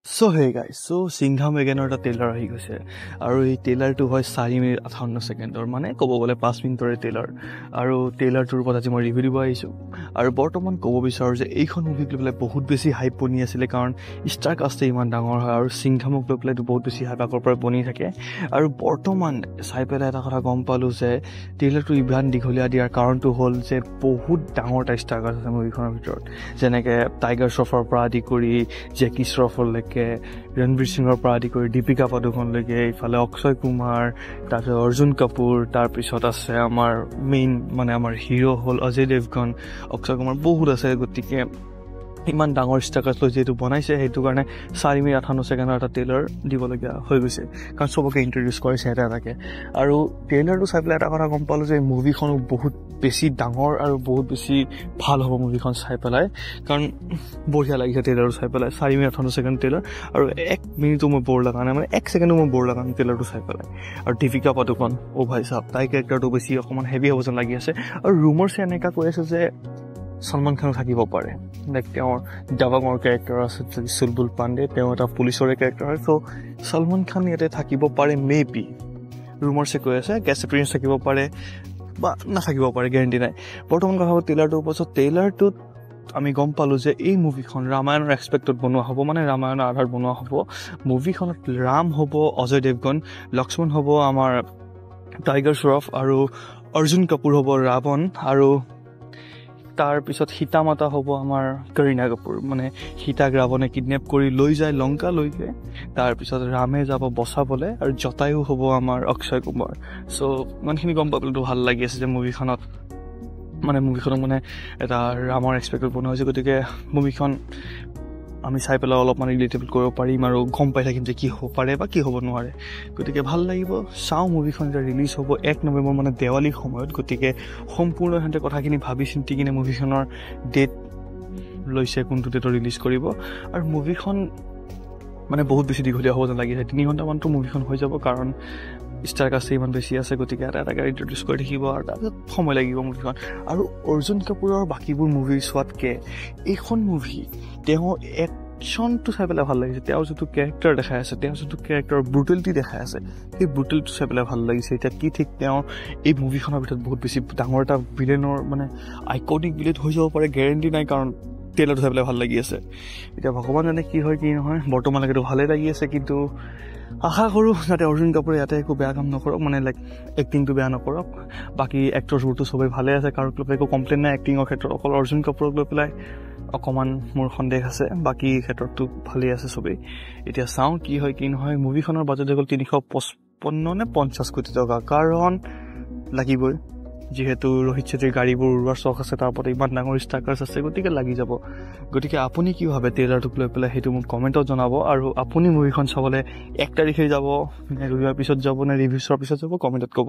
So hey guys, so Singham again or trailer ahi গৈছে আৰু এই ট্ৰেইলাৰটো হয় 4 মিনিট 58 ছেকেণ্ডৰ মানে ক'ব গ'লে 5 মিনিটৰ ট্ৰেইলাৰ আৰু ট্ৰেইলাৰটোৰ ওপৰত আজি মই ৰিভিউ দিব আহিছোঁ আৰু বৰ্তমান ক'ব বিচাৰোঁ যে এইখন মুভিক লৈ পেলাই বহুত বেছি হাইপ বনি আছিলে কাৰণ ষ্টাৰ কাষ্টে ইমান ডাঙৰ হয় আৰু সিংঘামক লৈ পেলাইতো বহুত বেছি হাইপ আগৰ পৰা বনি থাকে আৰু বৰ্তমান চাই পেলাই এটা কথা গম পালোঁ যে ট্ৰেইলাৰটো ইমান দীঘলীয়া দিয়াৰ কাৰণটো হ'ল যে বহুত ডাঙৰ এটা ষ্টাৰ কাষ্ট আছে মুভিখনৰ ভিতৰত যেনেকৈ টাইগাৰ শ্ৰফৰ পৰা আদি কৰি জেকি শ্ৰফলৈকে ৰণবীৰ সিঙৰ পৰা আদি কৰি দীপিকা পাডুকনলৈকে ইফালে অক্ষয় কুমাৰ তাৰপিছত অৰ্জুন কাপুৰ তাৰপিছত আছে আমাৰ মেইন মানে আমাৰ হিৰো হ'ল অজয় দেৱগন অক্ষয় কুমাৰ বহুত আছে গতিকে ইমান ডাঙৰ ষ্টাৰ লৈ যিহেতু বনাইছে সেইটো কাৰণে 4 মিনিট 58 ছেকেণ্ডৰ এটা ট্ৰেইলাৰ দিবলগীয়া হৈ গৈছে কাৰণ চবকে ইণ্ট্ৰডিউচ কৰিছে এটাকে আৰু ট্ৰেইলাৰটো চাই পেলাই এটা কথা গম পালোঁ যে মুভিখনো বহুত বেছি ডাঙৰ আৰু বহুত বেছি ভাল হ'ব মুভিখন চাই পেলাই কাৰণ বঢ়িয়া লাগিছে ট্ৰেইলাৰটো চাই পেলাই 4 মিনিট 58 ছেকেণ্ড ট্ৰেইলাৰ আৰু 1 মিনিটো মই বৰ লগা নাই মানে 1 ছেকেণ্ডো মই বৰ লগা নাই ট্ৰেইলাৰটো চাই পেলাই আৰু দীপিকা পাডুকন অ' ভাই চাব তাই কেৰেক্টাৰটো বেছি অকণমান হেভি হ'ব যেন লাগি আছে আৰু ৰুমাৰ্ছে এনেকুৱা কৈ আছে যে সলমান খানো থাকিব পাৰে লাইক তেওঁৰ ডাবাঙৰ কেৰেক্টাৰ আছে চুলবুল পাণ্ডে তেওঁ এটা পুলিচৰে কেৰেক্টাৰ হয় চ' সলমান খান ইয়াতে থাকিব পাৰে মে বি ৰুমাৰ্ছে কৈ আছে গেষ্ট এপিয়াৰেঞ্চ থাকিব পাৰে বা নাথাকিব পাৰে গেৰেণ্টি নাই বৰ্তমান কথা হ'ল ট্ৰেইলাৰটোৰ পাছত ট্ৰেইলাৰটোত আমি গম পালোঁ যে এই মুভিখন ৰামায়ণৰ এক্সপেক্টত বনোৱা হ'ব মানে ৰামায়ণৰ আধাৰত বনোৱা হ'ব মুভিখনত ৰাম হ'ব অজয় দেৱগন লক্ষ্মণ হ'ব আমাৰ টাইগাৰ শ্ৰফ আৰু অৰ্জুন কাপুৰ হ'ব ৰাৱণ আৰু তাৰপিছত সীতা মাতা হ'ব আমাৰ কৰীনা কাপুৰ মানে সীতাক ৰাৱণে কিডনেপ কৰি লৈ যায় লংকালৈকে তাৰপিছত ৰামে যাব বচাবলৈ আৰু জটায়ু হ'ব আমাৰ অক্ষয় কুমাৰ চ' ইমানখিনি গম পাবলৈতো ভাল লাগি আছে যে মুভিখনক মানে এটা ৰামৰ এক্সপেক্টত বনোৱা হৈছে গতিকে মুভিখন আমি চাই পেলাই অলপমান ৰিলেটেবল কৰিব পাৰিম আৰু গম পাই থাকিম যে কি হ'ব পাৰে বা কি হ'ব নোৱাৰে গতিকে ভাল লাগিব চাওঁ মুভিখন এতিয়া ৰিলিজ হ'ব 1 নৱেম্বৰ মানে দেৱালীৰ সময়ত গতিকে সম্পূৰ্ণ সিহঁতে কথাখিনি ভাবি চিন্তি কিনে মুভিখনৰ ডেট লৈছে কোনটো ডেটত ৰিলিজ কৰিব আৰু মুভিখন মানে বহুত বেছি দীঘলীয়া হ'ব যেন লাগিছে 3 ঘণ্টামানতো মুভিখন হৈ যাব কাৰণ ষ্টাৰ কাষ্টে ইমান বেছি আছে গতিকে এটা গাড়ী ইণ্ট্ৰডিউচ কৰি থাকিব আৰু তাৰপিছত সময় লাগিব মুভিখন আৰু অৰ্জুন কাপুৰৰ বাকীবোৰ মুভি চোৱাতকৈ এইখন মুভি তেওঁ একশ্যনটো চাই পেলাই ভাল লাগিছে তেওঁৰ যিটো কেৰেক্টাৰ দেখাই আছে তেওঁৰ যিটো কেৰেক্টাৰৰ ব্ৰুটেলিটি দেখাই আছে সেই ব্ৰুটেলিটিটো চাই পেলাই ভাল লাগিছে এতিয়া কি ঠিক তেওঁ এই মুভিখনৰ ভিতৰত বহুত বেছি ডাঙৰ এটা ভিলেনৰ মানে আইকনিক ভিলেন হৈ যাব পাৰে গেৰেণ্টি নাই কাৰণ ট্ৰেইলাৰটো চাই পেলাই ভাল লাগি আছে এতিয়া ভগৱান জানে কি হয় কি নহয় বৰ্তমানলৈকেতো ভালেই লাগি আছে কিন্তু আশা কৰোঁ যাতে অৰ্জুন কাপুৰে ইয়াতে একো বেয়া কাম নকৰক মানে লাইক এক্টিংটো বেয়া নকৰক বাকী এক্টৰছবোৰতো চবেই ভালে আছে কাৰো লৈ পেলাই একো কমপ্লেইন নাই এক্টিঙৰ ক্ষেত্ৰত অকল অৰ্জুন কাপুৰক লৈ পেলাই অকণমান মোৰ সন্দেহ আছে বাকী ক্ষেত্ৰততো ভালেই আছে চবেই এতিয়া চাওঁ কি হয় কি নহয় মুভিখনৰ বাজেট হৈ গ'ল 355 নে 50 কোটি টকা কাৰণ লাগিবই যিহেতু ৰোহিত ছেত্ৰীৰ গাড়ীবোৰ উৰুৱাৰ চখ আছে তাৰ ওপৰত ইমান ডাঙৰ ষ্টাৰ্কাৰ্ছ আছে গতিকে লাগি যাব গতিকে আপুনি কি ভাবে ট্ৰেইলাৰটোক লৈ পেলাই সেইটো মোক কমেণ্টত জনাব আৰু আপুনি মুভিখন চাবলৈ 1 তাৰিখে যাব নে 2 পিছত যাব নে ৰিভিউ চোৱাৰ পিছত যাব কমেণ্টত ক'ব